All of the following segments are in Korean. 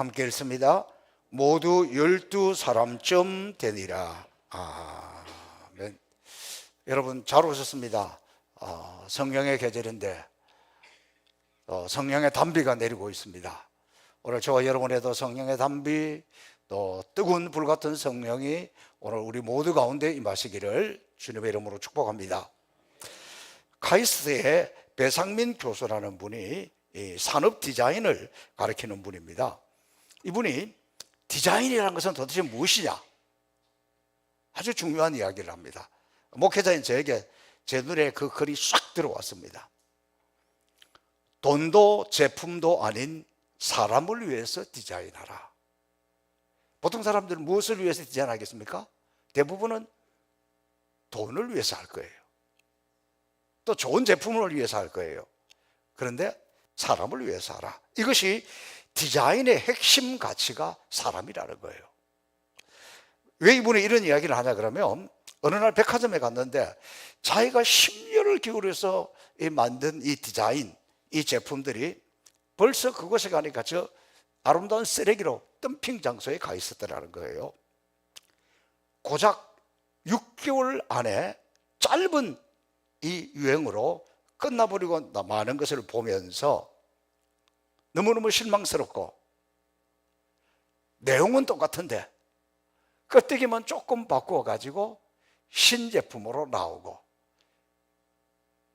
함께 읽습니다. 모두 12사람쯤 되니라. 아멘. 여러분 잘 오셨습니다. 성령의 계절인데 성령의 단비가 내리고 있습니다. 오늘 저와 여러분에도 성령의 단비, 또 뜨거운 불 같은 성령이 오늘 우리 모두 가운데 임하시기를 주님의 이름으로 축복합니다. 카이스트의 배상민 교수라는 분이 이 산업 디자인을 가르치는 분입니다. 이분이 디자인이라는 것은 도대체 무엇이냐, 아주 중요한 이야기를 합니다. 목회자인 저에게 제 눈에 그 글이 싹 들어왔습니다. 돈도 제품도 아닌 사람을 위해서 디자인하라. 보통 사람들은 무엇을 위해서 디자인하겠습니까? 대부분은 돈을 위해서 할 거예요. 또 좋은 제품을 위해서 할 거예요. 그런데 사람을 위해서 하라. 이것이 디자인의 핵심 가치가 사람이라는 거예요. 왜 이분이 이런 이야기를 하냐 그러면, 어느 날 백화점에 갔는데 자기가 10년을 기울여서 만든 이 디자인, 이 제품들이 벌써 그곳에 가니까 저 아름다운 쓰레기로 덤핑 장소에 가 있었더라는 거예요. 고작 6개월 안에 짧은 이 유행으로 끝나버리고 많은 것을 보면서 너무너무 실망스럽고, 내용은 똑같은데 껍데기만 조금 바꾸어 가지고 신제품으로 나오고,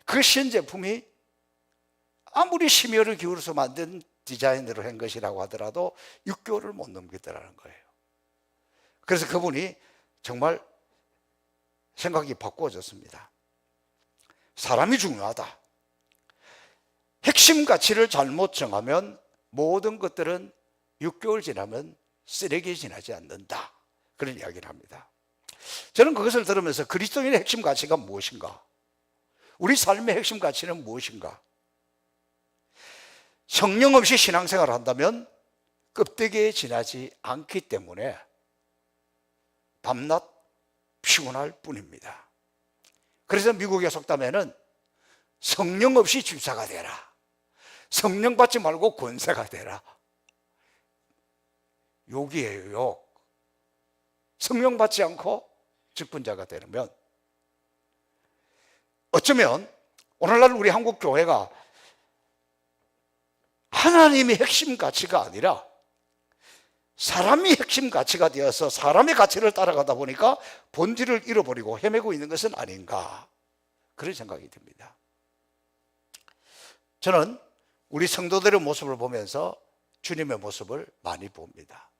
그 신제품이 아무리 심혈을 기울여서 만든 디자인으로 한 것이라고 하더라도 6개월을 못 넘기더라는 거예요. 그래서 그분이 정말 생각이 바꾸어졌습니다. 사람이 중요하다. 핵심 가치를 잘못 정하면 모든 것들은 6개월 지나면 쓰레기에 지나지 않는다, 그런 이야기를 합니다. 저는 그것을 들으면서 그리스도인의 핵심 가치가 무엇인가, 우리 삶의 핵심 가치는 무엇인가. 성령 없이 신앙생활을 한다면 껍데기에 지나지 않기 때문에 밤낮 피곤할 뿐입니다. 그래서 미국의 속담에는 성령 없이 집사가 되라, 성령 받지 말고 권세가 되라. 욕이에요, 욕. 성령 받지 않고 직분자가 되면, 어쩌면 오늘날 우리 한국 교회가 하나님의 핵심 가치가 아니라 사람이 핵심 가치가 되어서 사람의 가치를 따라가다 보니까 본질을 잃어버리고 헤매고 있는 것은 아닌가, 그런 생각이 듭니다. 저는 우리 성도들의 모습을 보면서 주님의 모습을 많이 봅니다.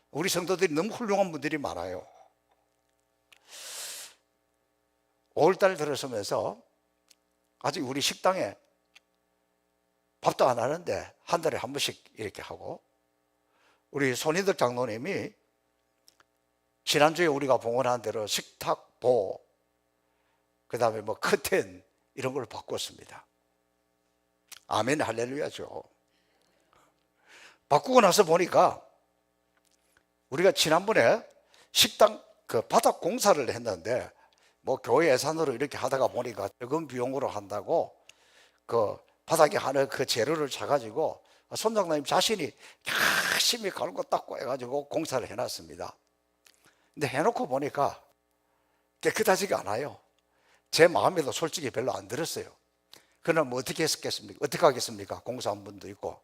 우리 성도들이 너무 훌륭한 분들이 많아요. 5월달 들어서면서 아직 우리 식당에 밥도 안 하는데 한 달에 한 번씩 이렇게 하고, 우리 손희덕 장로님이 지난주에 우리가 봉헌한 대로 식탁, 보, 그 다음에 뭐 커튼 이런 걸 바꿨습니다. 아멘, 할렐루야죠. 바꾸고 나서 보니까 우리가 지난번에 식당 그 바닥 공사를 했는데, 뭐 교회 예산으로 이렇게 하다가 보니까 적은 비용으로 한다고 그 바닥에 하는 그 재료를 사가지고 손장로님 자신이 열심히 갈고 닦고 해가지고 공사를 해놨습니다. 근데 해놓고 보니까 깨끗하지가 않아요. 제 마음에도 솔직히 별로 안 들었어요. 그럼 뭐 어떻게 했겠습니까? 어떻게 하겠습니까? 공사한 분도 있고.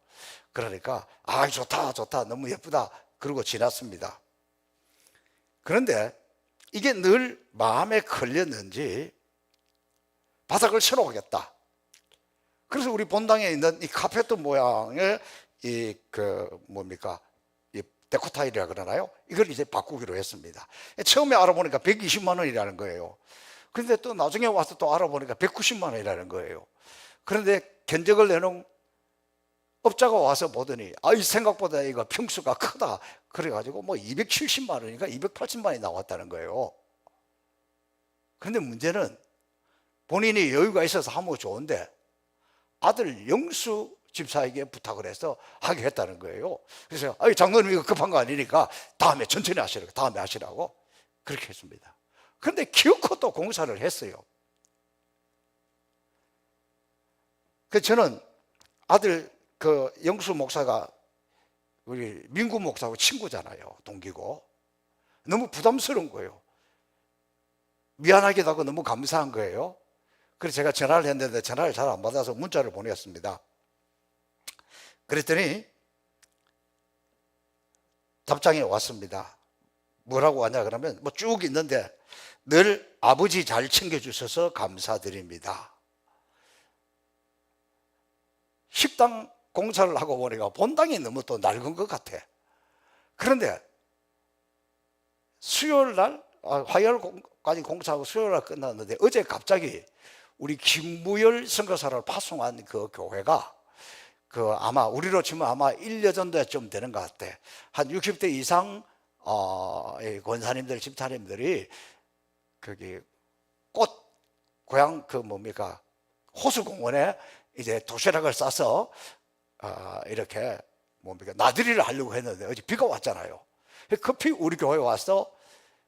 그러니까 좋다 좋다, 너무 예쁘다, 그러고 지났습니다. 그런데 이게 늘 마음에 걸렸는지 바닥을 새로 하겠다. 그래서 우리 본당에 있는 이 카페트 모양의 이 데코 타일이라 그러나요? 이걸 이제 바꾸기로 했습니다. 처음에 알아보니까 120만 원이라는 거예요. 그런데 또 나중에 와서 또 알아보니까 190만 원이라는 거예요. 그런데 견적을 내놓은 업자가 와서 보더니 이 생각보다 이거 평수가 크다, 그래가지고 뭐 270만 원인가 280만 원이 나왔다는 거예요. 그런데 문제는 본인이 여유가 있어서 하면 좋은데 아들 영수 집사에게 부탁을 해서 하게 했다는 거예요. 그래서 장로님 이거 급한 거 아니니까 다음에 천천히 하시라고, 다음에 하시라고 그렇게 했습니다. 그런데 기어코 또 공사를 했어요. 그래서 저는 아들 그 영수 목사가 우리 민구 목사하고 친구잖아요. 동기고. 너무 부담스러운 거예요. 미안하기도 하고 너무 감사한 거예요. 그래서 제가 전화를 했는데 전화를 잘 안 받아서 문자를 보냈습니다. 그랬더니 답장이 왔습니다. 뭐라고 하냐 그러면 뭐 쭉 있는데 늘 아버지 잘 챙겨주셔서 감사드립니다. 식당 공사를 하고 보니까 본당이 너무 또 낡은 것 같아. 그런데 수요일 날 화요일까지 공사하고 수요일 날 끝났는데 어제 갑자기 우리 김무열 선교사를 파송한 그 교회가 아마 우리로 치면 아마 1년 전도쯤 되는 것 같아. 한 60대 이상 권사님들, 집사님들이 거기 꽃 고향 호수공원에 이제 도시락을 싸서 이렇게 나들이를 하려고 했는데 어제 비가 왔잖아요. 급히 우리 교회에 와서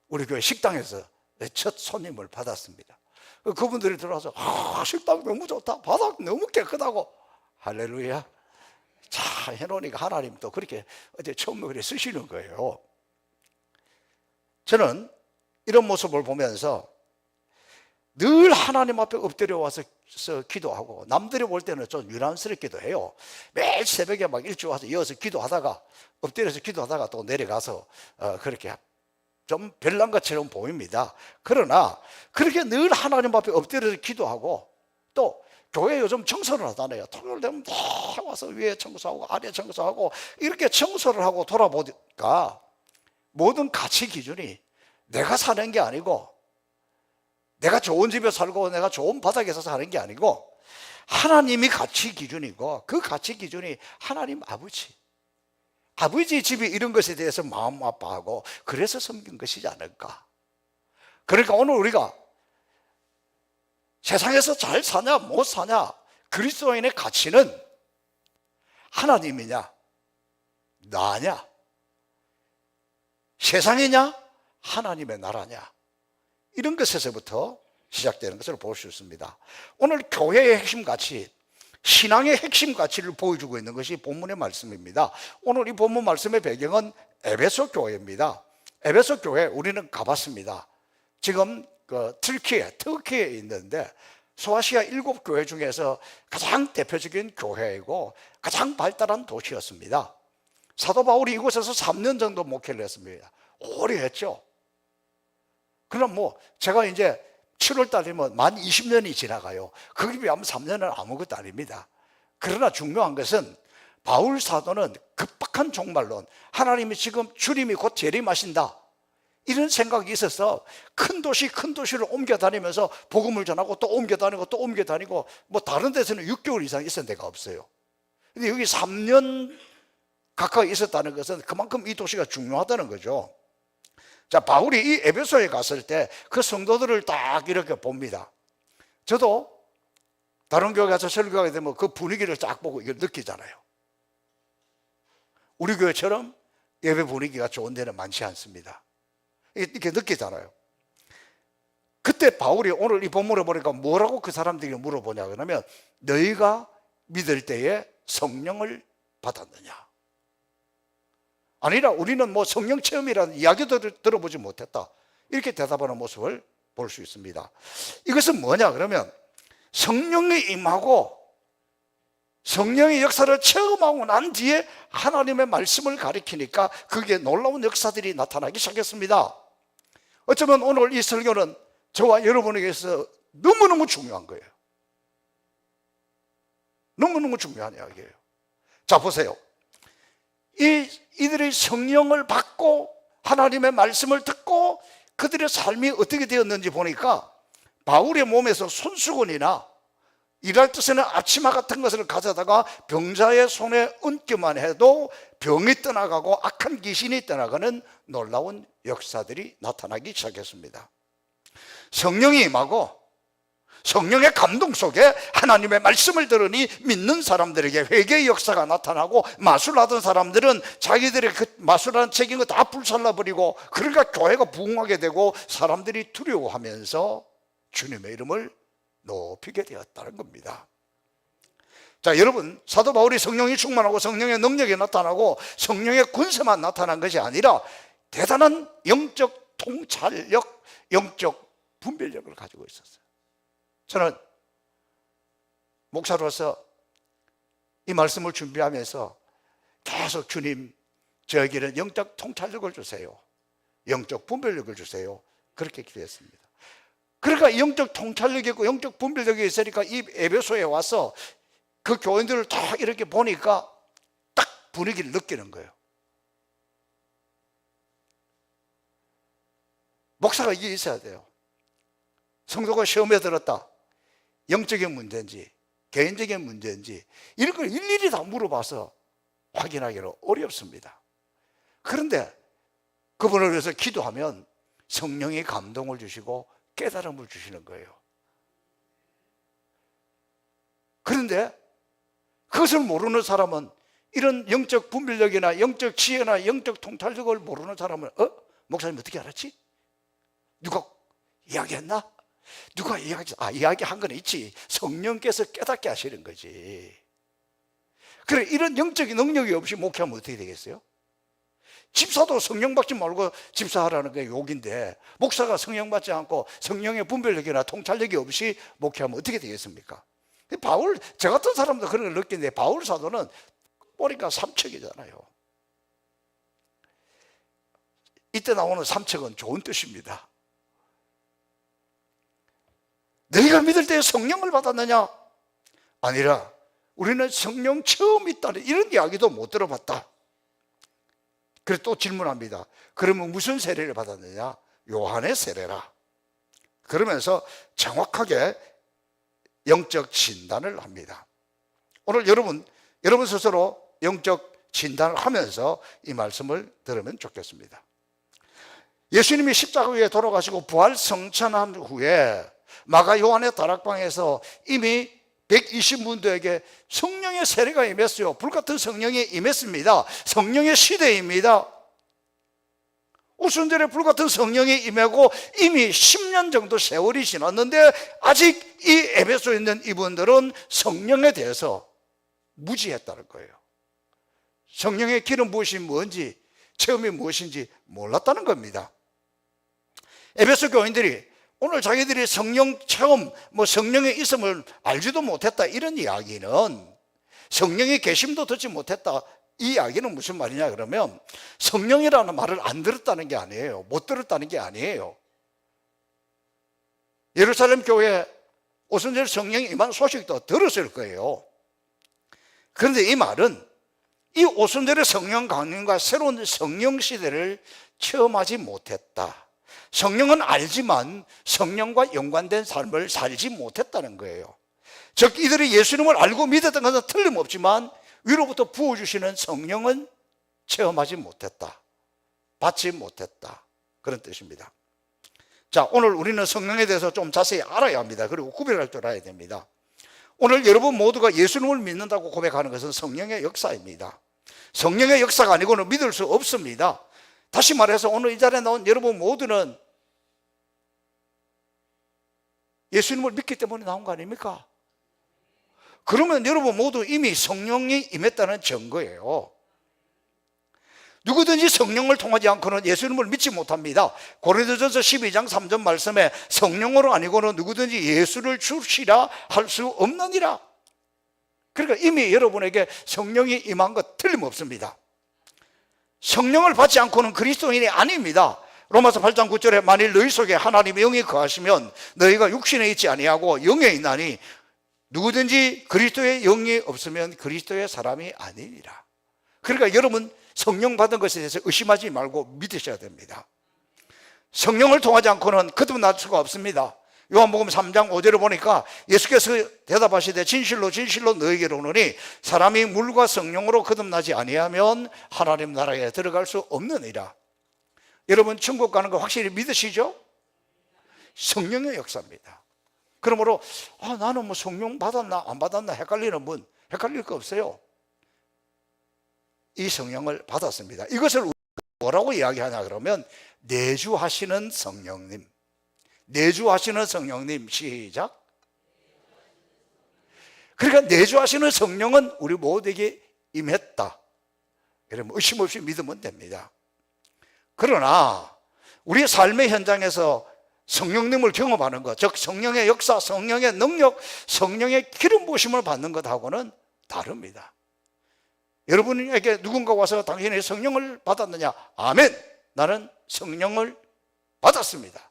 우리 교회 식당에서 첫 손님을 받았습니다. 그분들이 들어와서 식당 너무 좋다, 바닥 너무 깨끗하고, 할렐루야. 자 해놓으니까 하나님도 그렇게 어제 처음에 그렇게 쓰시는 거예요. 저는 이런 모습을 보면서 늘 하나님 앞에 엎드려 와서 기도하고, 남들이 볼 때는 좀 유난스럽기도 해요. 매일 새벽에 막 일찍 와서 이어서 기도하다가 엎드려서 기도하다가 또 내려가서 그렇게 좀 별난 것처럼 보입니다. 그러나 그렇게 늘 하나님 앞에 엎드려서 기도하고, 또 교회 요즘 청소를 하잖아요. 토요일 되면 다 와서 위에 청소하고 아래 청소하고 이렇게 청소를 하고 돌아보니까 모든 가치 기준이 내가 사는 게 아니고, 내가 좋은 집에 살고 내가 좋은 바닥에서 사는 게 아니고 하나님이 가치 기준이고, 그 가치 기준이 하나님 아버지 집이 이런 것에 대해서 마음 아파하고 그래서 섬긴 것이지 않을까. 그러니까 오늘 우리가 세상에서 잘 사냐 못 사냐, 그리스도인의 가치는 하나님이냐 나냐, 세상이냐 하나님의 나라냐, 이런 것에서부터 시작되는 것을 볼 수 있습니다. 오늘 교회의 핵심 가치, 신앙의 핵심 가치를 보여주고 있는 것이 본문의 말씀입니다. 오늘 이 본문 말씀의 배경은 에베소 교회입니다. 에베소 교회 우리는 가봤습니다. 지금 터키에 있는데 소아시아 7교회 중에서 가장 대표적인 교회이고 가장 발달한 도시였습니다. 사도 바울이 이곳에서 3년 정도 목회를 했습니다. 오래 했죠. 그럼 제가 이제 7월 달이면 만 20년이 지나가요. 거기에 비하면 3년은 아무것도 아닙니다. 그러나 중요한 것은 바울 사도는 급박한 종말론, 하나님이 지금 주님이 곧 재림하신다, 이런 생각이 있어서 큰 도시를 옮겨 다니면서 복음을 전하고 또 옮겨 다니고 다른 데서는 6개월 이상 있은 데가 없어요. 근데 여기 3년 가까이 있었다는 것은 그만큼 이 도시가 중요하다는 거죠. 자, 바울이 이 에베소에 갔을 때 그 성도들을 딱 이렇게 봅니다. 저도 다른 교회 가서 설교하게 되면 그 분위기를 딱 보고 이걸 느끼잖아요. 우리 교회처럼 예배 분위기가 좋은 데는 많지 않습니다. 이렇게 느끼잖아요. 그때 바울이 오늘 이 본문을 보니까 뭐라고 그 사람들에게 물어보냐 그러면, 너희가 믿을 때에 성령을 받았느냐? 아니라 우리는 성령 체험이라는 이야기도 들어보지 못했다, 이렇게 대답하는 모습을 볼 수 있습니다. 이것은 뭐냐 그러면, 성령이 임하고 성령의 역사를 체험하고 난 뒤에 하나님의 말씀을 가리키니까 그게 놀라운 역사들이 나타나기 시작했습니다. 어쩌면 오늘 이 설교는 저와 여러분에게서 너무너무 중요한 거예요. 너무너무 중요한 이야기예요. 자, 보세요. 이들이 성령을 받고 하나님의 말씀을 듣고 그들의 삶이 어떻게 되었는지 보니까, 바울의 몸에서 손수건이나 일할 때에는 앞치마 같은 것을 가져다가 병자의 손에 얹기만 해도 병이 떠나가고 악한 귀신이 떠나가는 놀라운 역사들이 나타나기 시작했습니다. 성령이 임하고 성령의 감동 속에 하나님의 말씀을 들으니 믿는 사람들에게 회개의 역사가 나타나고, 마술하던 사람들은 자기들의 그 마술하는 책인 거 다 불살라버리고, 그러니까 교회가 부흥하게 되고 사람들이 두려워하면서 주님의 이름을 높이게 되었다는 겁니다. 자, 여러분, 사도 바울이 성령이 충만하고 성령의 능력이 나타나고 성령의 권세만 나타난 것이 아니라 대단한 영적 통찰력, 영적 분별력을 가지고 있었어요. 저는 목사로서 이 말씀을 준비하면서 계속 주님, 저에게는 영적 통찰력을 주세요, 영적 분별력을 주세요, 그렇게 기도했습니다. 그러니까 영적 통찰력이 있고 영적 분별력이 있으니까 이 에베소에 와서 그 교인들을 딱 이렇게 보니까 딱 분위기를 느끼는 거예요. 목사가 이게 있어야 돼요. 성도가 시험에 들었다, 영적인 문제인지 개인적인 문제인지 이런 걸 일일이 다 물어봐서 확인하기는 어렵습니다. 그런데 그분을 위해서 기도하면 성령이 감동을 주시고 깨달음을 주시는 거예요. 그런데 그것을 모르는 사람은, 이런 영적 분별력이나 영적 지혜나 영적 통찰력을 모르는 사람은 목사님 어떻게 알았지? 누가 이야기했나? 누가 이야기한 건 있지. 성령께서 깨닫게 하시는 거지. 그래, 이런 영적인 능력이 없이 목회하면 어떻게 되겠어요? 집사도 성령 받지 말고 집사하라는 게 욕인데, 목사가 성령 받지 않고 성령의 분별력이나 통찰력이 없이 목회하면 어떻게 되겠습니까? 바울, 저 같은 사람도 그런 걸 느끼는데, 바울 사도는 보니까 삼척이잖아요. 이때 나오는 삼척은 좋은 뜻입니다. 너희가 믿을 때 성령을 받았느냐? 아니라 우리는 성령 처음 있다는 이런 이야기도 못 들어봤다. 그래서 또 질문합니다. 그러면 무슨 세례를 받았느냐? 요한의 세례라. 그러면서 정확하게 영적 진단을 합니다. 오늘 여러분 스스로 영적 진단을 하면서 이 말씀을 들으면 좋겠습니다. 예수님이 십자가 위에 돌아가시고 부활 성천한 후에 마가 요한의 다락방에서 이미 120문도에게 성령의 세례가 임했어요. 불같은 성령이 임했습니다. 성령의 시대입니다. 오순절에 불같은 성령이 임하고 이미 10년 정도 세월이 지났는데 아직 이 에베소에 있는 이분들은 성령에 대해서 무지했다는 거예요. 성령의 길은 무엇이 뭔지, 체험이 무엇인지 몰랐다는 겁니다. 에베소 교인들이 오늘 자기들이 성령 체험, 성령의 있음을 알지도 못했다, 이런 이야기는, 성령의 계심도 듣지 못했다, 이 이야기는 무슨 말이냐 그러면, 성령이라는 말을 안 들었다는 게 아니에요. 못 들었다는 게 아니에요. 예루살렘 교회 오순절 성령이 임한 소식도 들었을 거예요. 그런데 이 말은 이 오순절의 성령 강림과 새로운 성령 시대를 체험하지 못했다, 성령은 알지만 성령과 연관된 삶을 살지 못했다는 거예요. 즉 이들이 예수님을 알고 믿었던 것은 틀림없지만 위로부터 부어주시는 성령은 체험하지 못했다, 받지 못했다, 그런 뜻입니다. 자, 오늘 우리는 성령에 대해서 좀 자세히 알아야 합니다. 그리고 구별할 줄 알아야 됩니다. 오늘 여러분 모두가 예수님을 믿는다고 고백하는 것은 성령의 역사입니다. 성령의 역사가 아니고는 믿을 수 없습니다. 다시 말해서 오늘 이 자리에 나온 여러분 모두는 예수님을 믿기 때문에 나온 거 아닙니까? 그러면 여러분 모두 이미 성령이 임했다는 증거예요. 누구든지 성령을 통하지 않고는 예수님을 믿지 못합니다. 고린도전서 12장 3절 말씀에 성령으로 아니고는 누구든지 예수를 주시라 할 수 없느니라. 그러니까 이미 여러분에게 성령이 임한 것 틀림없습니다. 성령을 받지 않고는 그리스도인이 아닙니다. 로마서 8장 9절에 만일 너희 속에 하나님의 영이 거하시면 너희가 육신에 있지 아니하고 영에 있나니 누구든지 그리스도의 영이 없으면 그리스도의 사람이 아니니라. 그러니까 여러분 성령 받은 것에 대해서 의심하지 말고 믿으셔야 됩니다. 성령을 통하지 않고는 거듭날 수가 없습니다. 요한복음 3장 5절을 보니까 예수께서 대답하시되 진실로 진실로 너희에게로 오노니 사람이 물과 성령으로 거듭나지 아니하면 하나님 나라에 들어갈 수 없느니라. 여러분 천국 가는 거 확실히 믿으시죠? 성령의 역사입니다. 그러므로 나는 성령 받았나 안 받았나 헷갈리는 분, 헷갈릴 거 없어요. 이 성령을 받았습니다. 이것을 뭐라고 이야기하냐 그러면 내주하시는 성령님. 내주하시는 성령님, 시작. 그러니까 내주하시는 성령은 우리 모두에게 임했다. 여러분 의심 없이 믿으면 됩니다. 그러나 우리의 삶의 현장에서 성령님을 경험하는 것, 즉 성령의 역사, 성령의 능력, 성령의 기름 부으심을 받는 것하고는 다릅니다. 여러분에게 누군가 와서 당신이 성령을 받았느냐? 아멘! 나는 성령을 받았습니다.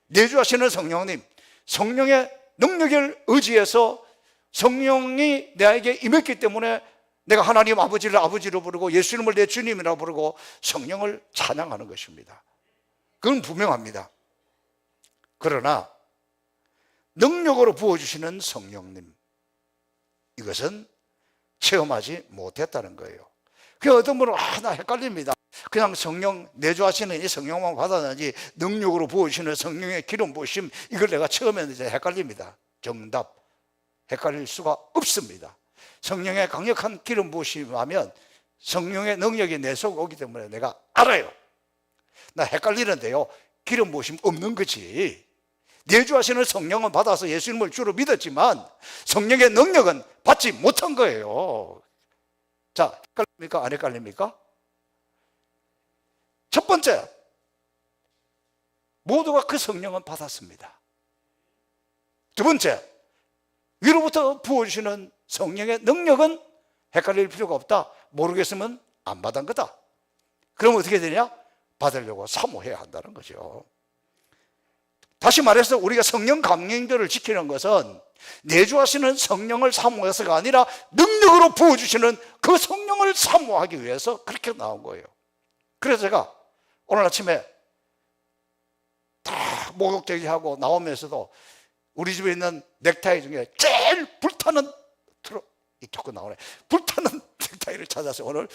내주하시는 성령님, 성령의 능력을 의지해서 성령이 나에게 임했기 때문에 내가 하나님 아버지를 아버지로 부르고 예수님을 내 주님이라고 부르고 성령을 찬양하는 것입니다. 그건 분명합니다. 그러나 능력으로 부어주시는 성령님, 이것은 체험하지 못했다는 거예요. 그 어떤 분은 나 헷갈립니다. 그냥 성령 내주하시는 이 성령만 받았는지 능력으로 부어주시는 성령의 기름 부으심 이걸 내가 체험했는지 헷갈립니다. 정답, 헷갈릴 수가 없습니다. 성령의 강력한 기름 부으심하면 성령의 능력이 내 속에 오기 때문에 내가 알아요. 나 헷갈리는데요, 기름 부으심 없는 거지. 내주하시는 성령은 받아서 예수님을 주로 믿었지만 성령의 능력은 받지 못한 거예요. 자, 헷갈립니까? 안 헷갈립니까? 첫 번째, 모두가 그 성령은 받았습니다. 두 번째, 위로부터 부어주시는 성령의 능력은 헷갈릴 필요가 없다. 모르겠으면 안 받은 거다. 그럼 어떻게 되냐? 받으려고 사모해야 한다는 거죠. 다시 말해서 우리가 성령 강령들을 지키는 것은 내주하시는 성령을 사모해서가 아니라 능력으로 부어주시는 그 성령을 사모하기 위해서 그렇게 나온 거예요. 그래서 제가 오늘 아침에 다 목욕제기하고 나오면서도 우리 집에 있는 넥타이 중에 제일 불타는 자꾸 나오네. 불타는 넥타이를 찾아서 오늘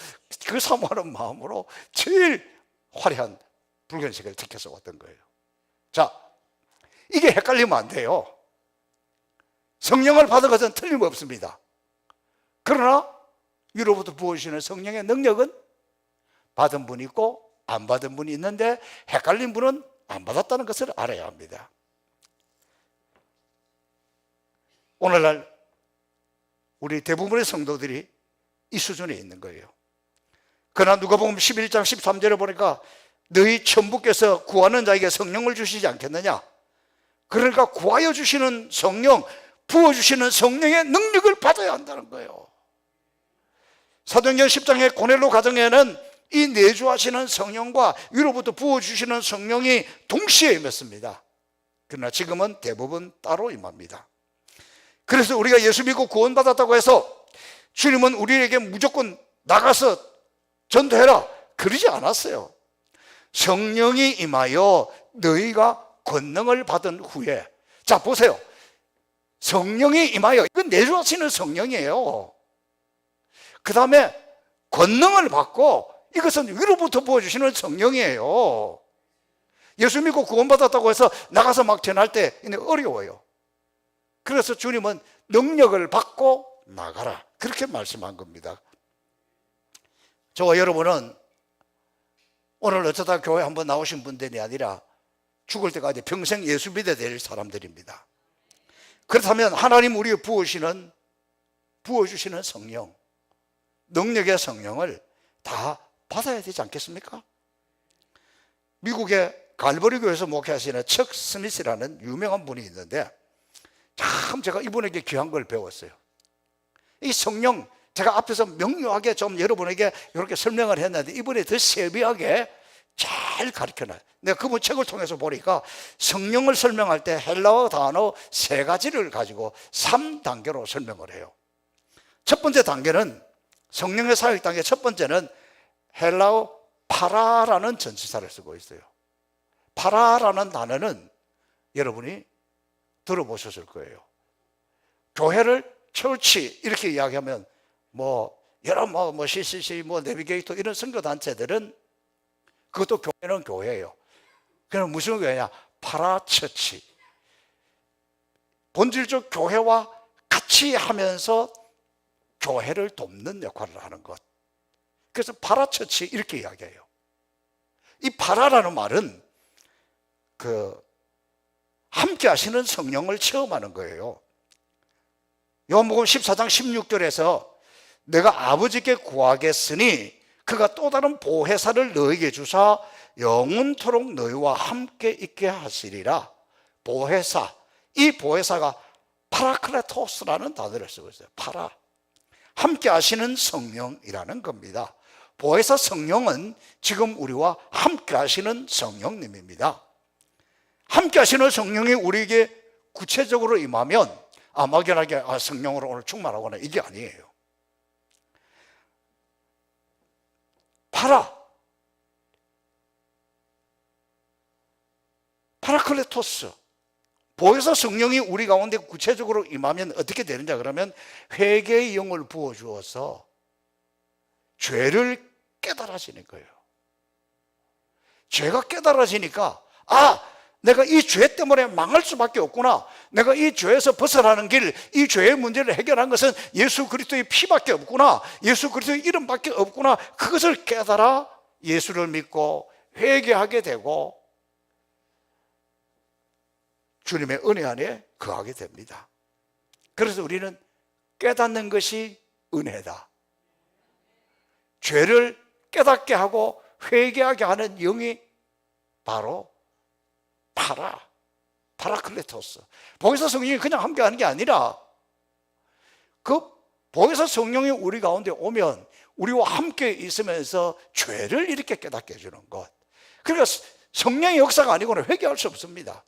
그 사모하는 마음으로 제일 화려한 붉은색을 택해서 왔던 거예요. 자, 이게 헷갈리면 안 돼요. 성령을 받은 것은 틀림없습니다. 그러나 위로부터 부어주시는 성령의 능력은 받은 분이 있고 안 받은 분이 있는데 헷갈린 분은 안 받았다는 것을 알아야 합니다. 오늘날 우리 대부분의 성도들이 이 수준에 있는 거예요. 그러나 누가복음 11장 13절에 보니까 너희 천부께서 구하는 자에게 성령을 주시지 않겠느냐? 그러니까 구하여 주시는 성령, 부어주시는 성령의 능력을 받아야 한다는 거예요. 사도행전 10장의 고넬로 가정에는 이 내주하시는 성령과 위로부터 부어주시는 성령이 동시에 임했습니다. 그러나 지금은 대부분 따로 임합니다. 그래서 우리가 예수 믿고 구원받았다고 해서 주님은 우리에게 무조건 나가서 전도해라 그러지 않았어요. 성령이 임하여 너희가 권능을 받은 후에, 자 보세요, 성령이 임하여, 이건 내주하시는 성령이에요. 그 다음에 권능을 받고, 이것은 위로부터 부어주시는 성령이에요. 예수 믿고 구원받았다고 해서 나가서 막 전할 때 어려워요. 그래서 주님은 능력을 받고 나가라 그렇게 말씀한 겁니다. 저와 여러분은 오늘 어쩌다 교회 한번 나오신 분들이 아니라 죽을 때까지 평생 예수 믿어야 될 사람들입니다. 그렇다면 하나님 우리에 부어주시는 성령, 능력의 성령을 다 받아야 되지 않겠습니까? 미국의 갈보리 교회에서 목회하시는 척 스미스라는 유명한 분이 있는데 참 제가 이분에게 귀한 걸 배웠어요. 이 성령, 제가 앞에서 명료하게 좀 여러분에게 이렇게 설명을 했는데 이분이 더 세밀하게 잘 가르쳐놔요. 내가 그분 책을 통해서 보니까 성령을 설명할 때 헬라어 단어 3가지를 가지고 3단계로 설명을 해요. 첫 번째 단계는 성령의 사역 단계 첫 번째는 헬라어 파라라는 전치사를 쓰고 있어요. 파라라는 단어는 여러분이 들어보셨을 거예요. 교회를 철치 이렇게 이야기하면 여러 CCC 내비게이터 이런 선교단체들은 그것도 교회는 교회예요. 그럼 무슨 교회냐? 파라처치. 본질적 교회와 같이 하면서 교회를 돕는 역할을 하는 것. 그래서 파라처치 이렇게 이야기해요. 이 파라라는 말은 함께 하시는 성령을 체험하는 거예요. 요한복음 14장 16절에서 내가 아버지께 구하겠으니 그가 또 다른 보혜사를 너에게 주사 영원토록 너희와 함께 있게 하시리라. 보혜사, 이 보혜사가 파라클레토스라는 단어를 쓰고 있어요. 파라, 함께 하시는 성령이라는 겁니다. 보혜사 성령은 지금 우리와 함께 하시는 성령님입니다. 함께 하시는 성령이 우리에게 구체적으로 임하면 막연하게 성령으로 오늘 충만하거나 이게 아니에요. 파라클레토스, 보혜사 성령이 우리 가운데 구체적으로 임하면 어떻게 되느냐 그러면 회개의 영을 부어주어서 죄를 깨달아지는 거예요. 죄가 깨달아지니까 내가 이 죄 때문에 망할 수밖에 없구나. 내가 이 죄에서 벗어나는 길, 이 죄의 문제를 해결한 것은 예수 그리스도의 피밖에 없구나. 예수 그리스도의 이름밖에 없구나. 그것을 깨달아 예수를 믿고 회개하게 되고 주님의 은혜 안에 거하게 됩니다. 그래서 우리는 깨닫는 것이 은혜다. 죄를 깨닫게 하고 회개하게 하는 영이 바로 파라클레토스. 보혜사 성령이 그냥 함께하는 게 아니라 그 보혜사 성령이 우리 가운데 오면 우리와 함께 있으면서 죄를 이렇게 깨닫게 해주는 것. 그러니까 성령의 역사가 아니고는 회개할 수 없습니다.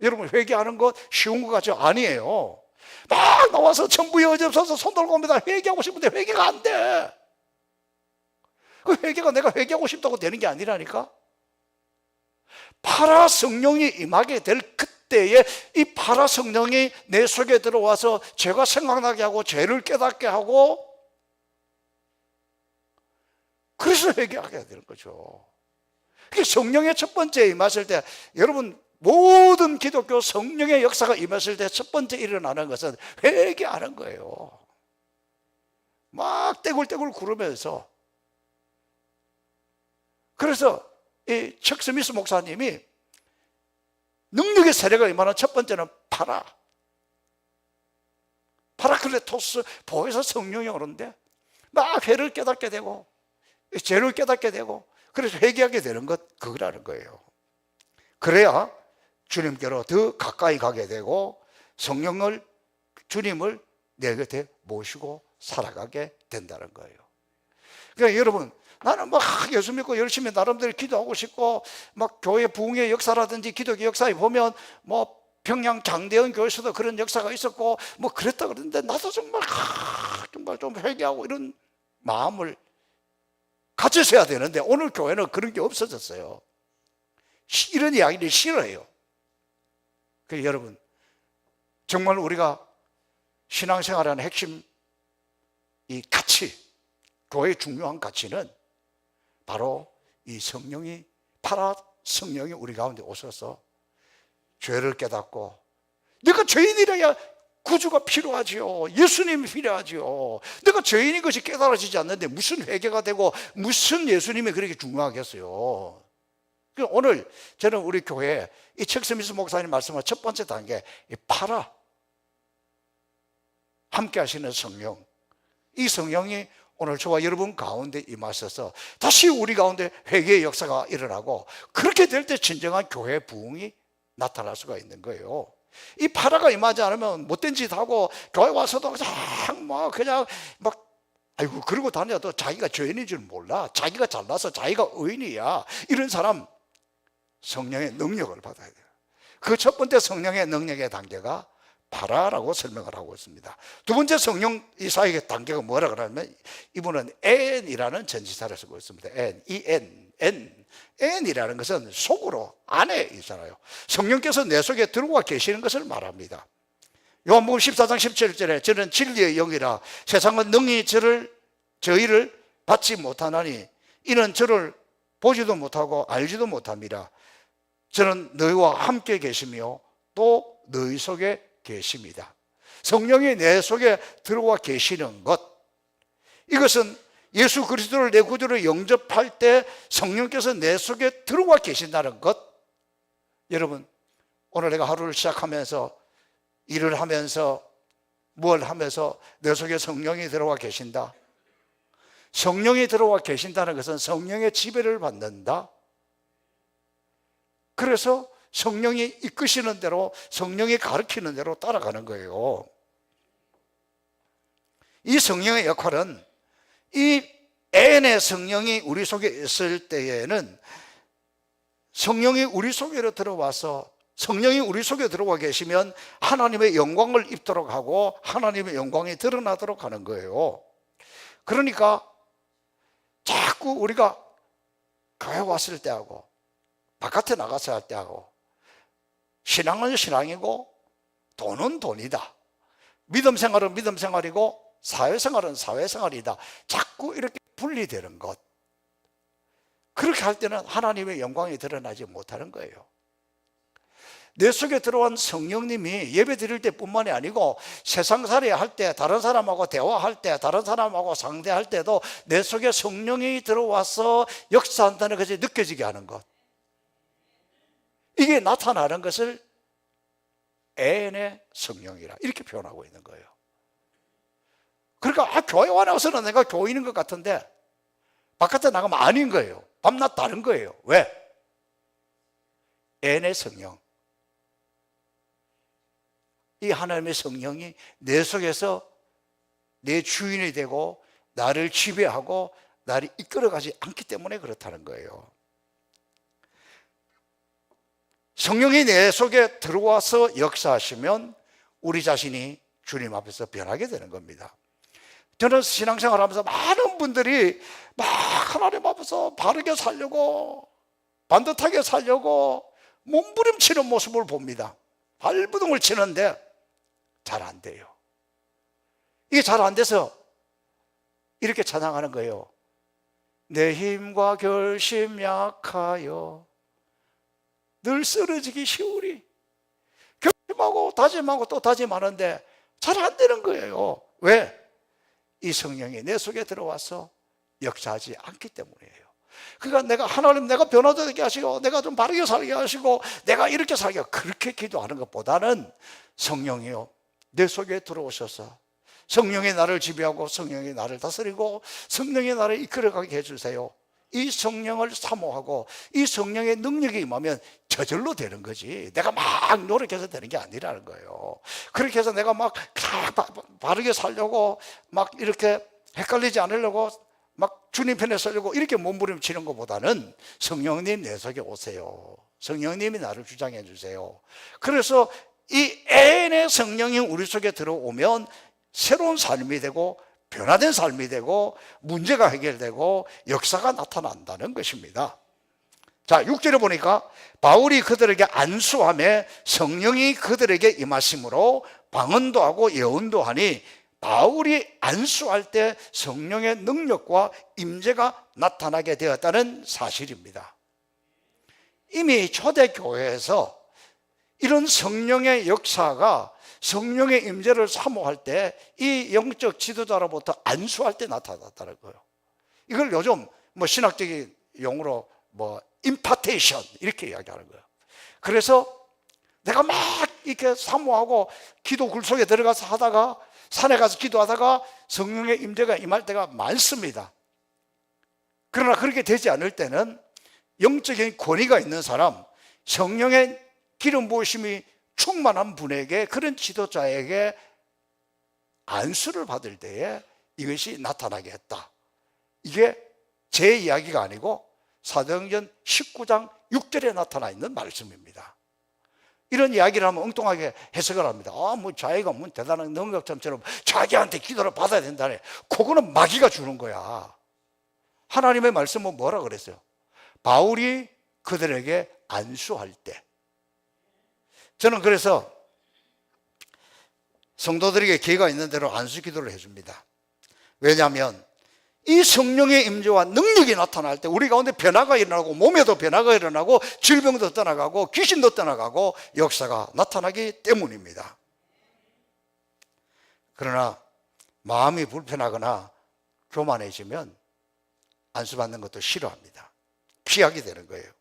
여러분, 회개하는 것 쉬운 것 같죠? 아니에요. 막 나와서 전부의 어접서서 손 들고 옵니다. 회개하고 싶은데 회개가 안 돼. 그 회개가 내가 회개하고 싶다고 되는 게 아니라니까. 파라 성령이 임하게 될 그때에 이 파라 성령이 내 속에 들어와서 죄가 생각나게 하고 죄를 깨닫게 하고 그래서 회개하게 되는 거죠. 성령의 첫 번째 임하실 때, 여러분 모든 기독교 성령의 역사가 임했을 때 첫 번째 일어나는 것은 회개하는 거예요. 막 떼굴떼굴 구르면서. 그래서 이 척 스미스 목사님이 능력의 세례가 임하는 첫 번째는 파라클레토스, 보혜사 성령이 오는데 막 회를 깨닫게 되고 죄를 깨닫게 되고 그래서 회개하게 되는 것, 그거라는 거예요. 그래야 주님께로 더 가까이 가게 되고 주님을 내 곁에 모시고 살아가게 된다는 거예요. 그러니까 여러분, 나는 막 예수 믿고 열심히 나름대로 기도하고 싶고 막 교회 부흥의 역사라든지 기독교 역사에 보면 뭐 평양 장대현 교회에서도 그런 역사가 있었고 뭐 그랬다 그러는데 나도 정말 좀 회개하고 이런 마음을 가졌어야 되는데 오늘 교회는 그런 게 없어졌어요. 이런 이야기를 싫어해요. 그래서 여러분, 정말 우리가 신앙생활하는 핵심 이 가치, 교회의 중요한 가치는 바로 이 성령이, 파라 성령이 우리 가운데 오셔서 죄를 깨닫고, 내가 죄인이라야 구주가 필요하지요. 예수님이 필요하지요. 내가 죄인인 것이 깨달아지지 않는데 무슨 회개가 되고 무슨 예수님이 그렇게 중요하겠어요. 오늘 저는 우리 교회 이 척 스미스 목사님 말씀한 첫 번째 단계, 이 파라, 함께 하시는 성령, 이 성령이 오늘 저와 여러분 가운데 임하셔서 다시 우리 가운데 회개의 역사가 일어나고, 그렇게 될 때 진정한 교회 부흥이 나타날 수가 있는 거예요. 이 파라가 임하지 않으면 못된 짓 하고 교회 와서도 그냥 아이고 그러고 다녀도 자기가 죄인인 줄 몰라. 자기가 잘나서 자기가 의인이야. 이런 사람 성령의 능력을 받아야 돼요. 그 첫 번째 성령의 능력의 단계가 파라라고 설명을 하고 있습니다. 두 번째 성령 이사의 단계가 뭐라 그러냐면, 이분은 N이라는 전치사를 쓰고 있습니다. N이라는 것은 속으로, 안에 있잖아요. 성령께서 내 속에 들어와 계시는 것을 말합니다. 요한복음 14장 17절에 저는 진리의 영이라 세상은 능히 저희를 받지 못하나니 이는 저를 보지도 못하고 알지도 못함이라. 저는 너희와 함께 계시며 또 너희 속에 계십니다. 성령이 내 속에 들어와 계시는 것, 이것은 예수 그리스도를 내 구주로 영접할 때 성령께서 내 속에 들어와 계신다는 것. 여러분, 오늘 내가 하루를 시작하면서 일을 하면서 뭘 하면서 내 속에 성령이 들어와 계신다. 성령이 들어와 계신다는 것은 성령의 지배를 받는다. 그래서 성령이 이끄시는 대로, 성령이 가르치는 대로 따라가는 거예요. 이 성령의 역할은, 이 N의 성령이 우리 속에 있을 때에는 성령이 우리 속으로 들어와서, 성령이 우리 속에 들어와 계시면 하나님의 영광을 입도록 하고 하나님의 영광이 드러나도록 하는 거예요. 그러니까 자꾸 우리가 교회 왔을 때하고 바깥에 나가서 할 때하고, 신앙은 신앙이고 돈은 돈이다, 믿음 생활은 믿음 생활이고 사회생활은 사회생활이다, 자꾸 이렇게 분리되는 것, 그렇게 할 때는 하나님의 영광이 드러나지 못하는 거예요. 내 속에 들어온 성령님이 예배 드릴 때뿐만이 아니고 세상살이 할 때, 다른 사람하고 대화할 때, 다른 사람하고 상대할 때도 내 속에 성령이 들어와서 역사한다는 것이 느껴지게 하는 것, 이게 나타나는 것을 N의 성령이라 이렇게 표현하고 있는 거예요. 그러니까 교회 와서는 내가 교인인 것 같은데 바깥에 나가면 아닌 거예요. 밤낮 다른 거예요. 왜? N의 성령, 이 하나님의 성령이 내 속에서 내 주인이 되고 나를 지배하고 나를 이끌어가지 않기 때문에 그렇다는 거예요. 성령이 내 속에 들어와서 역사하시면 우리 자신이 주님 앞에서 변하게 되는 겁니다. 저는 신앙생활 하면서 많은 분들이 막 하나님 앞에서 바르게 살려고, 반듯하게 살려고 몸부림치는 모습을 봅니다. 발버둥을 치는데 잘 안 돼요. 이게 잘 안 돼서 이렇게 찬양하는 거예요. 내 힘과 결심 약하여 늘 쓰러지기 쉬우리. 결심하고 다짐하고 또 다짐하는데 잘 안 되는 거예요. 왜? 이 성령이 내 속에 들어와서 역사하지 않기 때문이에요. 그러니까 내가, 하나님 내가 변화되게 하시고 내가 좀 바르게 살게 하시고 내가 이렇게 살게 하고, 그렇게 기도하는 것보다는 성령이요, 내 속에 들어오셔서 성령이 나를 지배하고 성령이 나를 다스리고 성령이 나를 이끌어가게 해주세요. 이 성령을 사모하고 이 성령의 능력이 임하면 저절로 되는 거지, 내가 막 노력해서 되는 게 아니라는 거예요. 그렇게 해서 내가 막 바르게 살려고 막 이렇게 헷갈리지 않으려고 막 주님 편에 서려고 이렇게 몸부림치는 것보다는 성령님 내 속에 오세요. 성령님이 나를 주장해 주세요. 그래서 이 N의 성령이 우리 속에 들어오면 새로운 삶이 되고 변화된 삶이 되고 문제가 해결되고 역사가 나타난다는 것입니다. 자, 6절에 보니까 바울이 그들에게 안수하며 성령이 그들에게 임하심으로 방언도 하고 예언도 하니, 바울이 안수할 때 성령의 능력과 임재가 나타나게 되었다는 사실입니다. 이미 초대교회에서 이런 성령의 역사가, 성령의 임재를 사모할 때 이 영적 지도자로부터 안수할 때 나타났다는 거예요. 이걸 요즘 뭐 신학적인 용어로 뭐 임파테이션 이렇게 이야기하는 거예요. 그래서 내가 막 이렇게 사모하고 기도 굴 속에 들어가서 하다가, 산에 가서 기도하다가 성령의 임재가 임할 때가 많습니다. 그러나 그렇게 되지 않을 때는 영적인 권위가 있는 사람, 성령의 기름 부으심이 충만한 분에게, 그런 지도자에게 안수를 받을 때에 이것이 나타나게 했다. 이게 제 이야기가 아니고 사도행전 19장 6절에 나타나 있는 말씀입니다. 이런 이야기를 하면 엉뚱하게 해석을 합니다. 뭐 자기가 뭐 대단한 능력자처럼 자기한테 기도를 받아야 된다네. 그거는 마귀가 주는 거야. 하나님의 말씀은 뭐라 그랬어요? 바울이 그들에게 안수할 때. 저는 그래서 성도들에게 기회가 있는 대로 안수 기도를 해줍니다. 왜냐하면 이 성령의 임재와 능력이 나타날 때 우리 가운데 변화가 일어나고, 몸에도 변화가 일어나고, 질병도 떠나가고, 귀신도 떠나가고, 역사가 나타나기 때문입니다. 그러나 마음이 불편하거나 교만해지면 안수받는 것도 싫어합니다. 피하게 되는 거예요.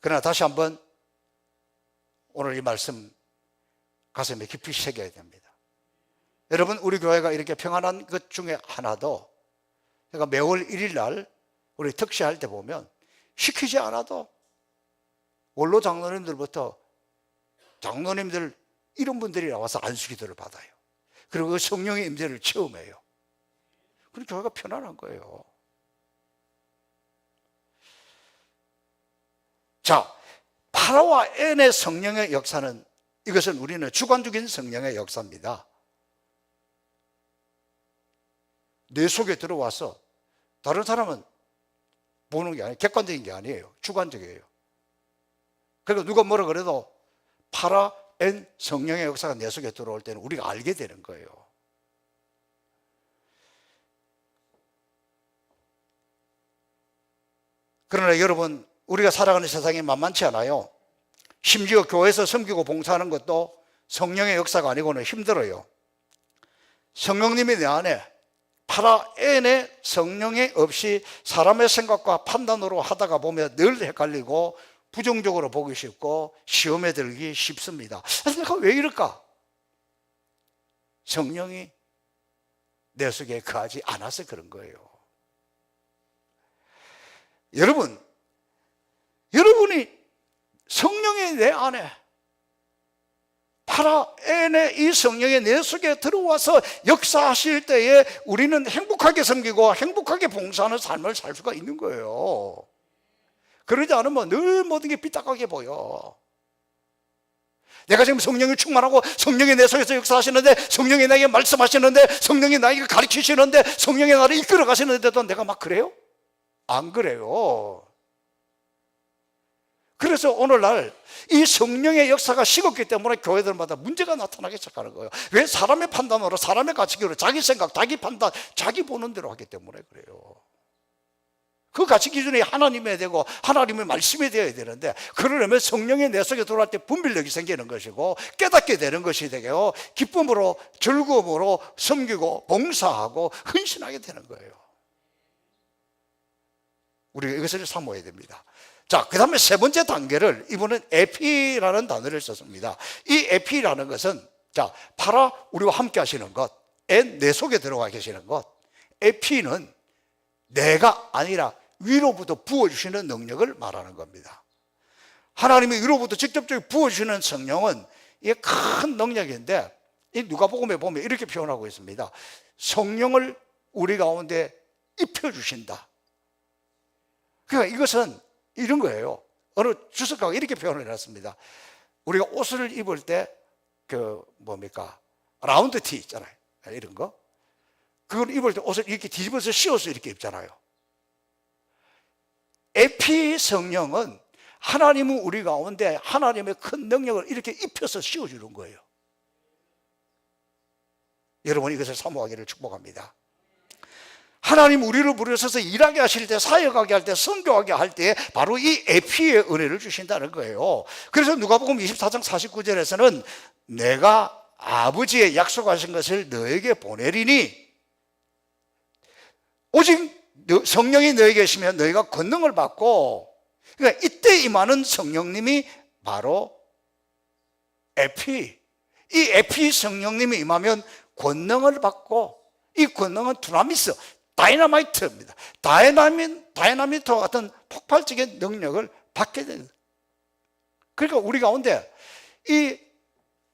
그러나 다시 한번 오늘 이 말씀 가슴에 깊이 새겨야 됩니다. 여러분, 우리 교회가 이렇게 평안한 것 중에 하나도, 그러니까 매월 1일 날 우리 특시할 때 보면 시키지 않아도 원로 장로님들부터 장로님들 이런 분들이 나와서 안수기도를 받아요. 그리고 그 성령의 임재를 체험해요. 그래서 교회가 편안한 거예요. 자, 파라와 N의 성령의 역사는, 이것은 우리는 주관적인 성령의 역사입니다. 내 속에 들어와서 다른 사람은 보는 게 아니에요. 객관적인 게 아니에요. 주관적이에요. 그리고 누가 뭐라 그래도 파라 N 성령의 역사가 내 속에 들어올 때는 우리가 알게 되는 거예요. 그러나 여러분, 우리가 살아가는 세상이 만만치 않아요. 심지어 교회에서 섬기고 봉사하는 것도 성령의 역사가 아니고는 힘들어요. 성령님이 내 안에 파라 N의 성령이 없이 사람의 생각과 판단으로 하다가 보면 늘 헷갈리고 부정적으로 보기 쉽고 시험에 들기 쉽습니다. 내가 왜 이럴까? 성령이 내 속에 거하지 않아서 그런 거예요. 여러분이 성령이 내 안에, 파라 N의 이 성령이 내 속에 들어와서 역사하실 때에 우리는 행복하게 섬기고 행복하게 봉사하는 삶을 살 수가 있는 거예요. 그러지 않으면 늘 모든 게 삐딱하게 보여. 내가 지금 성령이 충만하고 성령이 내 속에서 역사하시는데, 성령이 나에게 말씀하시는데, 성령이 나에게 가르치시는데, 성령이 나를 이끌어 가시는데도 내가 막 그래요? 안 그래요. 그래서 오늘날 이 성령의 역사가 식었기 때문에 교회들마다 문제가 나타나기 시작하는 거예요. 왜? 사람의 판단으로, 사람의 가치기로, 자기 생각, 자기 판단, 자기 보는 대로 하기 때문에 그래요. 그 가치 기준이 하나님이 되고 하나님의 말씀이 되어야 되는데, 그러려면 성령이 내 속에 들어올 때 분별력이 생기는 것이고 깨닫게 되는 것이 되고 기쁨으로 즐거움으로 섬기고 봉사하고 헌신하게 되는 거예요. 우리가 이것을 사모해야 됩니다. 자, 그 다음에 세 번째 단계를 이번엔 에피라는 단어를 썼습니다. 이 에피라는 것은, 자, 파라 우리와 함께 하시는 것, N 내 속에 들어가 계시는 것, 에피는 내가 아니라 위로부터 부어주시는 능력을 말하는 겁니다. 하나님이 위로부터 직접적으로 부어주시는 성령은 이게 큰 능력인데, 이 누가복음에 보면 이렇게 표현하고 있습니다. 성령을 우리 가운데 입혀주신다. 그러니까 이것은 이런 거예요. 어느 주석가가 이렇게 표현을 해놨습니다. 우리가 옷을 입을 때 라운드 티 있잖아요. 이런 거. 그걸 입을 때 옷을 이렇게 뒤집어서 씌워서 이렇게 입잖아요. 에피 성령은 하나님은 우리 가운데 하나님의 큰 능력을 이렇게 입혀서 씌워주는 거예요. 여러분, 이것을 사모하기를 축복합니다. 하나님 우리를 부르셔서 일하게 하실 때, 사역하게 할 때, 선교하게 할 때 바로 이 에피의 은혜를 주신다는 거예요. 그래서 누가복음 24장 49절에서는 내가 아버지의 약속하신 것을 너에게 보내리니 오직 성령이 너에게 계시면 너희가 권능을 받고, 그러니까 이때 임하는 성령님이 바로 에피, 이 에피 성령님이 임하면 권능을 받고, 이 권능은 두나미스, 다이너마이트입니다. 다이나미트와 같은 폭발적인 능력을 받게 됩니다. 그러니까 우리 가운데 이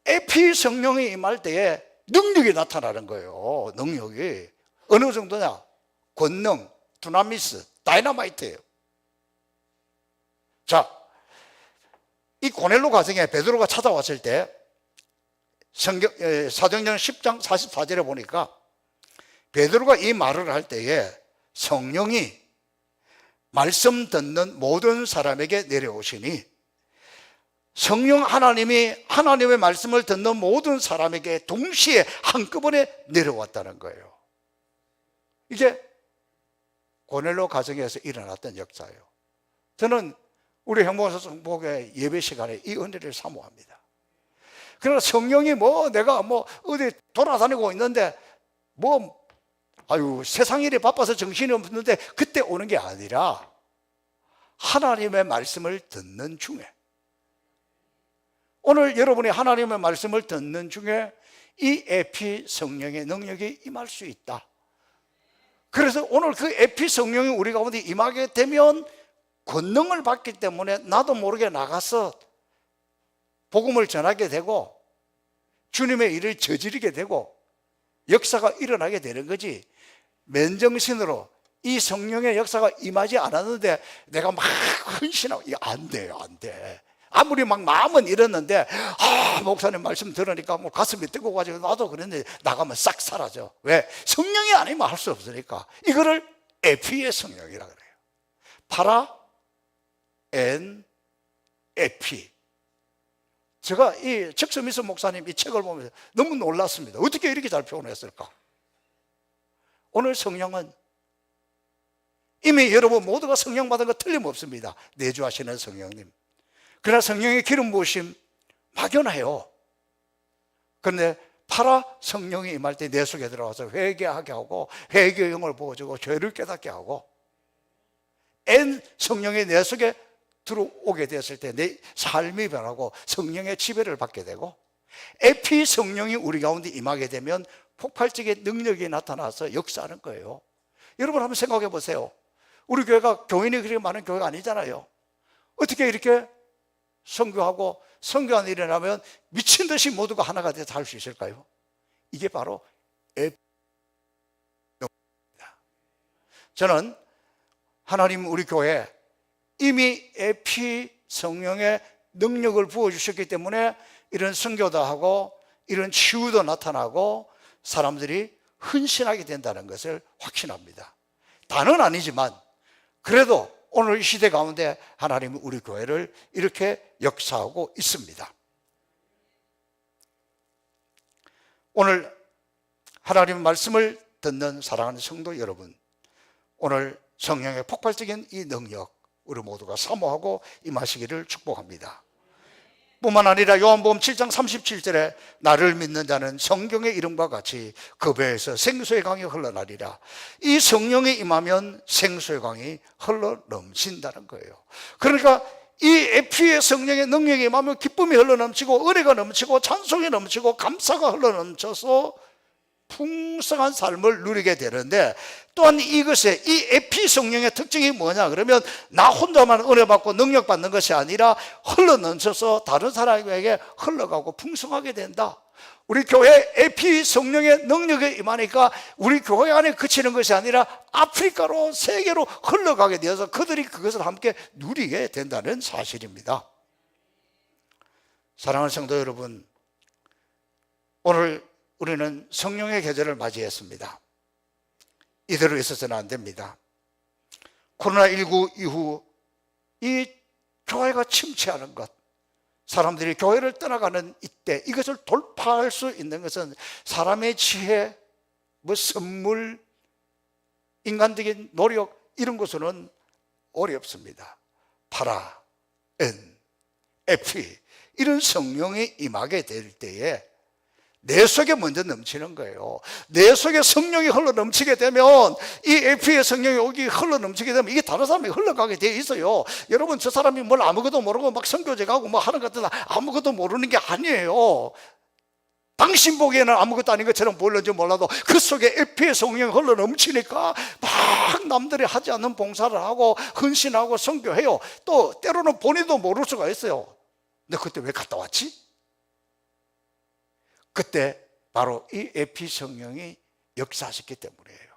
에피 성령이 임할 때에 능력이 나타나는 거예요. 능력이 어느 정도냐? 권능, 두나미스, 다이너마이트예요. 자, 이 고넬로 가정에 베드로가 찾아왔을 때 사도행전 10장 44절에 보니까 베드로가 이 말을 할 때에 성령이 말씀 듣는 모든 사람에게 내려오시니, 성령 하나님이 하나님의 말씀을 듣는 모든 사람에게 동시에 한꺼번에 내려왔다는 거예요. 이게 고넬로 가정에서 일어났던 역사예요. 저는 우리 행복의 예배 시간에 이 은혜를 사모합니다. 그러나 성령이 내가 어디 돌아다니고 있는데 세상 일에 바빠서 정신이 없는데 그때 오는 게 아니라 하나님의 말씀을 듣는 중에, 오늘 여러분이 하나님의 말씀을 듣는 중에 이 에피 성령의 능력이 임할 수 있다. 그래서 오늘 그 에피 성령이 우리 가운데 임하게 되면 권능을 받기 때문에 나도 모르게 나가서 복음을 전하게 되고 주님의 일을 저지르게 되고 역사가 일어나게 되는 거지, 맨정신으로 이 성령의 역사가 임하지 않았는데 내가 막 헌신하고, 안 돼요, 안 돼. 아무리 막 마음은 이랬는데, 목사님 말씀 들으니까 뭐 가슴이 뜨거워가지고 나도 그랬는데 나가면 싹 사라져. 왜? 성령이 아니면 할 수 없으니까. 이거를 에피의 성령이라 그래요. 파라 엔 에피. 제가 이 척스미스 목사님 이 책을 보면서 너무 놀랐습니다. 어떻게 이렇게 잘 표현했을까? 오늘 성령은 이미 여러분 모두가 성령 받은 거 틀림없습니다. 내주하시는 성령님. 그러나 성령의 기름 부으심 막연해요. 그런데 파라 성령이 임할 때 내 속에 들어와서 회개하게 하고 회개의 영을 부어주고 죄를 깨닫게 하고, 엔 성령이 내 속에 들어오게 됐을 때 내 삶이 변하고 성령의 지배를 받게 되고, 에피 성령이 우리 가운데 임하게 되면 폭발적인 능력이 나타나서 역사하는 거예요. 여러분 한번 생각해 보세요. 우리 교회가 교인이 그렇게 많은 교회가 아니잖아요. 어떻게 이렇게 선교하고 선교가 일어나면 미친 듯이 모두가 하나가 돼서 할 수 있을까요? 이게 바로 에피입니다. 저는 하나님 우리 교회에 이미 에피 성령의 능력을 부어주셨기 때문에 이런 선교도 하고 이런 치유도 나타나고 사람들이 헌신하게 된다는 것을 확신합니다. 다는 아니지만 그래도 오늘 이 시대 가운데 하나님은 우리 교회를 이렇게 역사하고 있습니다. 오늘 하나님 말씀을 듣는 사랑하는 성도 여러분, 오늘 성령의 폭발적인 이 능력 우리 모두가 사모하고 임하시기를 축복합니다. 뿐만 아니라 요한복음 7장 37절에 나를 믿는 자는 성경의 이름과 같이 그 배에서 생수의 강이 흘러나리라. 이 성령이 임하면 생수의 강이 흘러넘친다는 거예요. 그러니까 이 에피의 성령의 능력이 임하면 기쁨이 흘러넘치고 은혜가 넘치고 찬송이 넘치고 감사가 흘러넘쳐서 풍성한 삶을 누리게 되는데, 또한 이것의 이 에피 성령의 특징이 뭐냐 그러면 나 혼자만 은혜 받고 능력 받는 것이 아니라 흘러넘쳐서 다른 사람에게 흘러가고 풍성하게 된다. 우리 교회 에피 성령의 능력이 임하니까 우리 교회 안에 그치는 것이 아니라 아프리카로 세계로 흘러가게 되어서 그들이 그것을 함께 누리게 된다는 사실입니다. 사랑하는 성도 여러분, 오늘 우리는 성령의 계절을 맞이했습니다. 이대로 있어서는 안 됩니다. 코로나19 이후 이 교회가 침체하는 것, 사람들이 교회를 떠나가는 이때 이것을 돌파할 수 있는 것은 사람의 지혜, 선물, 인간적인 노력 이런 것으로는 어렵습니다. 파라, 엔, 에피 이런 성령이 임하게 될 때에 내 속에 먼저 넘치는 거예요. 내 속에 성령이 흘러넘치게 되면 이 에피의 성령이 여기 흘러넘치게 되면 이게 다른 사람에게 흘러가게 되어 있어요. 여러분, 저 사람이 뭘 아무것도 모르고 막 선교제 가고 뭐 하는 것 같은 아무것도 모르는 게 아니에요. 당신 보기에는 아무것도 아닌 것처럼 보일는지 몰라도 그 속에 에피의 성령이 흘러넘치니까 막 남들이 하지 않는 봉사를 하고 헌신하고 선교해요. 또 때로는 본인도 모를 수가 있어요. 근데 그때 왜 갔다 왔지? 그때 바로 이 에피 성령이 역사하셨기 때문이에요.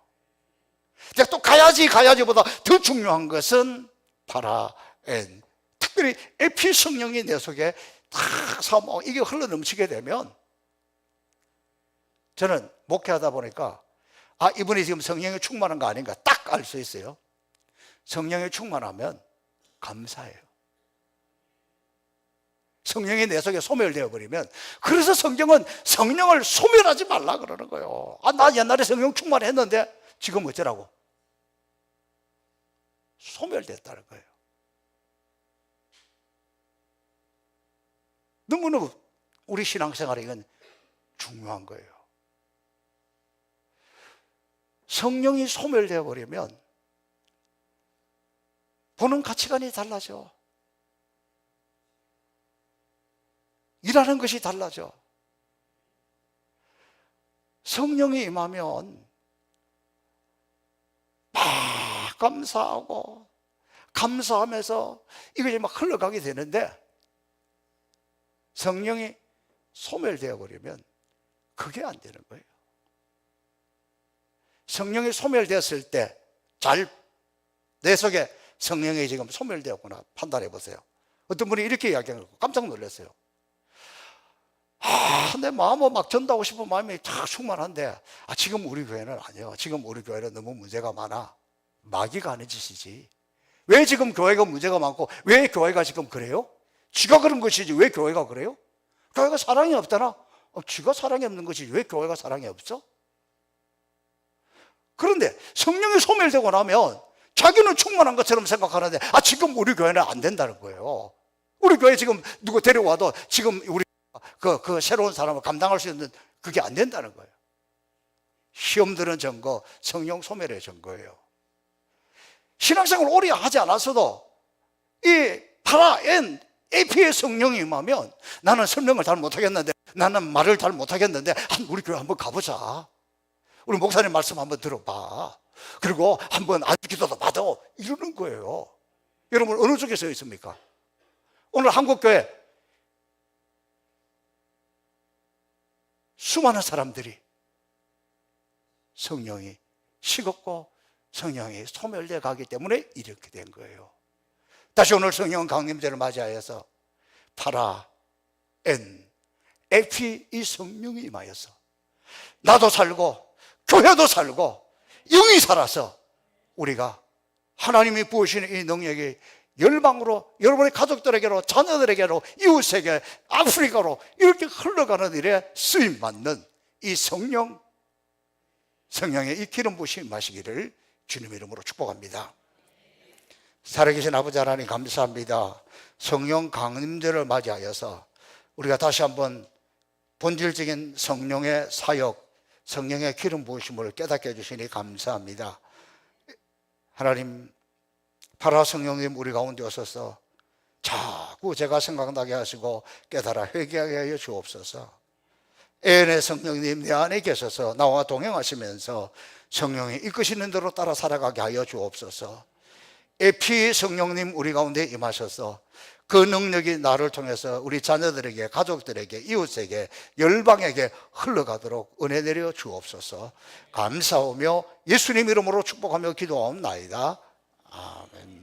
또 가야지보다 더 중요한 것은 파라엔, 특별히 에피 성령이 내 속에 탁 사모 이게 흘러넘치게 되면, 저는 목회하다 보니까 이분이 지금 성령에 충만한 거 아닌가 딱 알 수 있어요. 성령에 충만하면 감사해요. 성령이 내 속에 소멸되어 버리면, 그래서 성경은 성령을 소멸하지 말라 그러는 거예요. 나 옛날에 성령 충만했는데 지금 어쩌라고? 소멸됐다는 거예요. 너무너무 우리 신앙생활에 이건 중요한 거예요. 성령이 소멸되어 버리면 보는 가치관이 달라져. 일하는 것이 달라져. 성령이 임하면 막 감사하고 감사하면서 이것이 막 흘러가게 되는데, 성령이 소멸되어 버리면 그게 안 되는 거예요. 성령이 소멸되었을 때 내 속에 성령이 지금 소멸되었구나 판단해 보세요. 어떤 분이 이렇게 이야기하고 깜짝 놀랐어요. 내 마음은 막 전도하고 싶은 마음이 다 충만한데, 지금 우리 교회는 아니에요. 지금 우리 교회는 너무 문제가 많아. 마귀가 하는 짓이지. 왜 지금 교회가 문제가 많고 왜 교회가 지금 그래요? 지가 그런 것이지 왜 교회가 그래요? 교회가 사랑이 없다나? 지가 사랑이 없는 것이지 왜 교회가 사랑이 없어? 그런데 성령이 소멸되고 나면 자기는 충만한 것처럼 생각하는데, 지금 우리 교회는 안 된다는 거예요. 우리 교회 지금 누구 데려와도 지금 우리 그 새로운 사람을 감당할 수 있는 그게 안 된다는 거예요. 시험 들은 증거, 성령 소멸의 증거예요. 신앙생활 오래 하지 않았어도 이 AP의 성령이 임하면, 나는 설명을 잘 못하겠는데, 나는 말을 잘 못하겠는데 우리 교회 한번 가보자. 우리 목사님 말씀 한번 들어봐. 그리고 한번 안기도도 받아. 이러는 거예요. 여러분 어느 쪽에 서 있습니까? 오늘 한국교회 수많은 사람들이 성령이 식었고 성령이 소멸되어 가기 때문에 이렇게 된 거예요. 다시 오늘 성령 강림제를 맞이하여서 AP 이 성령이 임하여서 나도 살고 교회도 살고 영이 살아서 우리가 하나님이 부으시는 이 능력이 열방으로, 여러분의 가족들에게로, 자녀들에게로, 이웃에게, 아프리카로 이렇게 흘러가는 일에 쓰임받는 이 성령의 이 기름 부으심 마시기를 주님 이름으로 축복합니다. 살아계신 아버지 하나님 감사합니다. 성령 강림제를 맞이하여서 우리가 다시 한번 본질적인 성령의 사역, 성령의 기름 부으심을 깨닫게 해주시니 감사합니다. 하나님, 파라 성령님 우리 가운데 오셔서 자꾸 제가 생각나게 하시고 깨달아 회개하게 하여 주옵소서. 애연의 성령님 내 안에 계셔서 나와 동행하시면서 성령이 이끄시는 대로 따라 살아가게 하여 주옵소서. 에피 성령님 우리 가운데 임하셔서 그 능력이 나를 통해서 우리 자녀들에게, 가족들에게, 이웃에게, 열방에게 흘러가도록 은혜 내려 주옵소서. 감사하며 예수님 이름으로 축복하며 기도하옵나이다. 아멘.